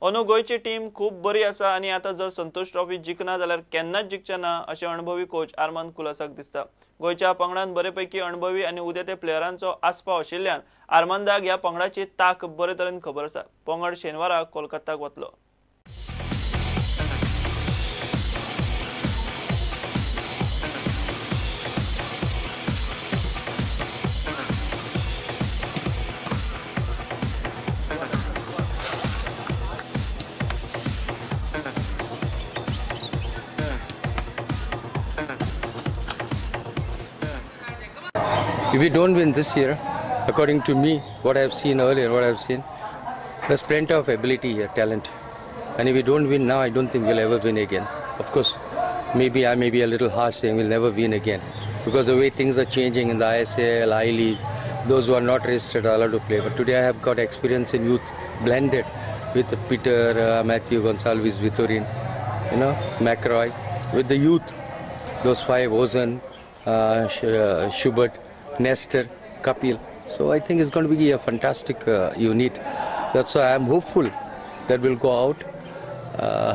अंदू गोयची टीम खूप बरी आसा आनी आता जर संतोष ट्रॉफी जिखना जाल्यार केन्नाच जिखचे ना अशें अणभवी कोच आर्मान कुलासाक दिसता। गोयच्या पंगडान बरेपैकी अणभवी आनी उदेते प्लेयरांचो आस्पाव आशिल्ल्यान आर्मांदाक ह्या पंगडाची ताक बरे तरेन खबर आसा। पंगड शेनवारा कोलकाताक वतलो। If we don't win this year, according to me, what I've seen earlier, there's plenty of ability here, talent. And if we don't win now, I don't think we'll ever win again. Of course, maybe I may be a little harsh saying we'll never win again. Because the way things are changing in the ISL, I-League, those who are not registered are allowed to play. But today I have got experience in youth blended with Peter, Matthew, Gonsalves, Vitorin, McRoy. With the youth, those five, Ozan, Schubert, Nestor, Kapil. So I think it's going to be a fantastic unit. That's why I'm hopeful that we'll go out,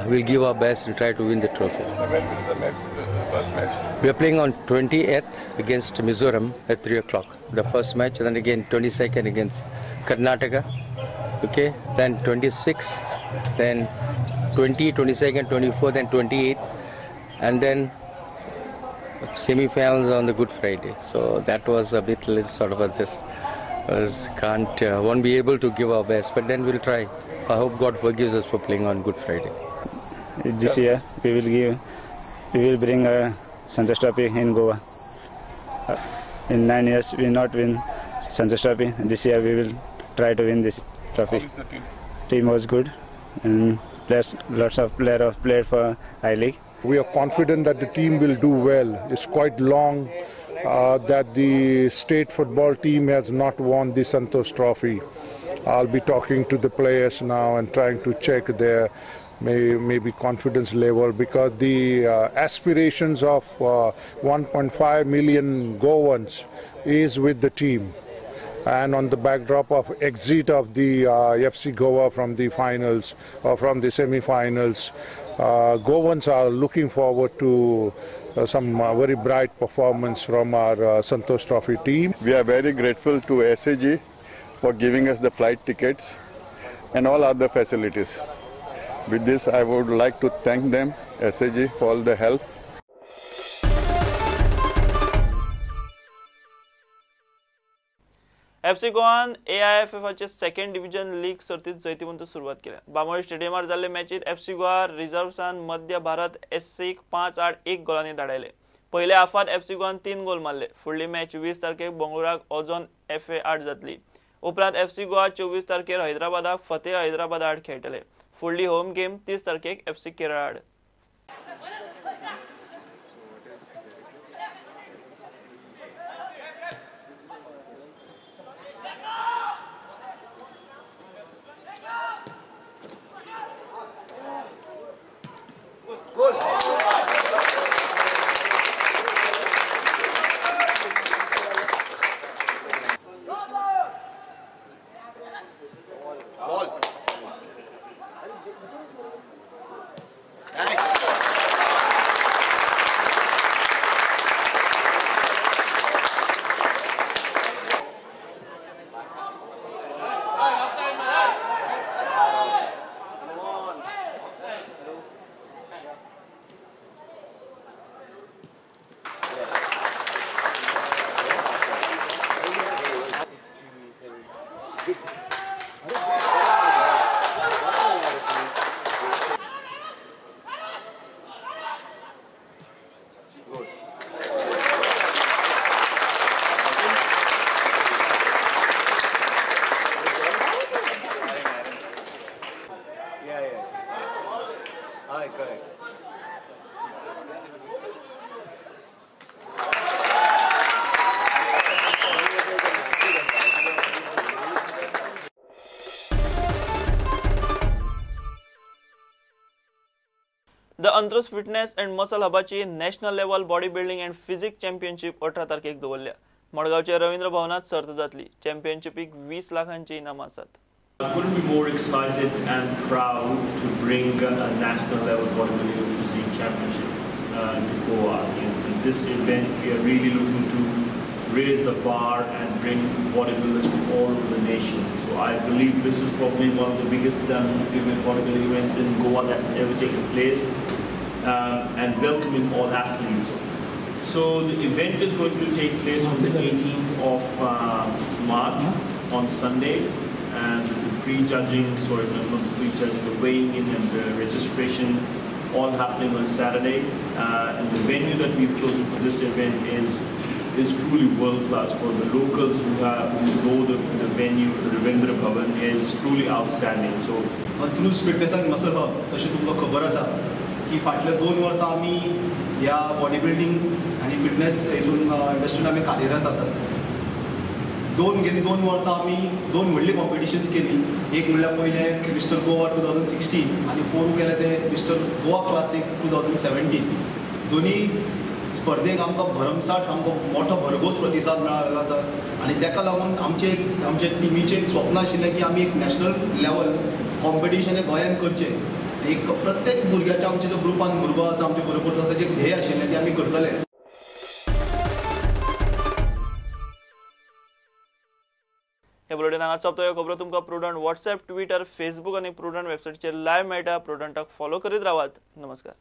we'll give our best and try to win the trophy. When will the first match? We are playing on 28th against Mizoram at 3 o'clock. The first match, and then again 22nd against Karnataka. Okay, then 26th, then 20, 22nd, 24th, and 28th, and then semi-finals on the Good Friday. So that was a bit sort of this. Won't be able to give our best, but then we'll try. I hope God forgives us for playing on Good Friday. This year we will bring a Santos Trophy in Goa. In 9 years we will not win Santos Trophy. This year we will try to win this trophy. How is the team? Team was good and lots of players played for I-League. We are confident that the team will do well. It's quite long that the state football team has not won the Santos Trophy. I'll be talking to the players now and trying to check their maybe confidence level, because the aspirations of 1.5 million Goans is with the team. And on the backdrop of exit of the FC Goa from the finals or from the semi-finals, Goans are looking forward to some very bright performance from our Santos Trophy team. We are very grateful to SAG for giving us the flight tickets and all other facilities. With this, I would like to thank them, SAG, for all the help. FC गोवान AIFFचे second division league सर्तीत जैतिवंत सुरुवात केल्या। बामोळे स्टेडियमार जाल्ले मॅचीत FC Goa रिझर्व्हसान मध्य भारत SCक 5-8 गोलांनी धाडयले। पयल्या हाफात FC गोवान 3 गोल मारले। फुडली मॅच 20 तारखेक बंगळुराक ओझोन FA 8 जातली। उपरांत FC गोवा 24 तारखेर हैदराबादाक फतेह हैदराबाद आड खेळटले। फुडली होम गेम 30 तारखेक FC केरळ आड। द अंत्रुस फिटनेस एंड मसल हबाची national level body building and physique championship 18 तारखेक दवरल्या। मडगावच्या रवींद्र भवनात सर्त जातली। चॅम्पियनशिपीक 20 लाखांची इनामां आसात। I couldn't be more excited and proud to bring a national level bodybuilding physique championship to Goa. In this event, we are really looking to raise the bar and bring bodybuilders to all over the nation. So I believe this is probably one of the biggest female bodybuilding events in Goa that has ever taken place, and welcoming all athletes. So the event is going to take place on the 18th of March on Sunday, and the pre-judging, the weighing in and the registration all happening on Saturday. And the venue that we've chosen for this event is truly world class. For the locals who know the venue, the Ravindra Bhavan is truly outstanding. So Antrus Fitness and Muscle Hub, जशें तुमकां खबर आसा की फाटल्या 2 वर्सां आमी ह्या body building आनी फिटनेस हितून इंडस्ट्रीन आमी कार्यरत आसात. गेली 2 वर्सां आमी 2 व्हडली कॉम्पिटिशन्स केली. एक म्हणल्यार पयलें मिस्टर गोवा 2016 आनी पोरू केलें तें मिस्टर गोवा क्लासीक 2017. दोनी स्पर्धेक आमकां भरमसाट सामको मोठो भरघोस प्रतिसाद मेळिल्लो आसा आनी ताका लागून आमचे टिमीचें एक स्वप्न आशिल्लें की आमी एक नॅशनल लेवल कॉम्पिटिशन हें गोंयांत करचें. एक प्रत्येक भुरग्याच्या आमच्या जो ग्रुपान भुरगो आसा आमचे बरोबर ताचें एक ध्येय आशिल्लें की आमी करतले. हे बुलेटिन हांगा सोंपता. ह्यो खबरो तुमकां प्रुडंट व्हॉट्सएप, ट्विटर, फेसबूक आनी प्रुडंट वेबसायटीचेर लायव्ह मेळटा. प्रुडंटाक फॉलो करीत रावात. नमस्कार.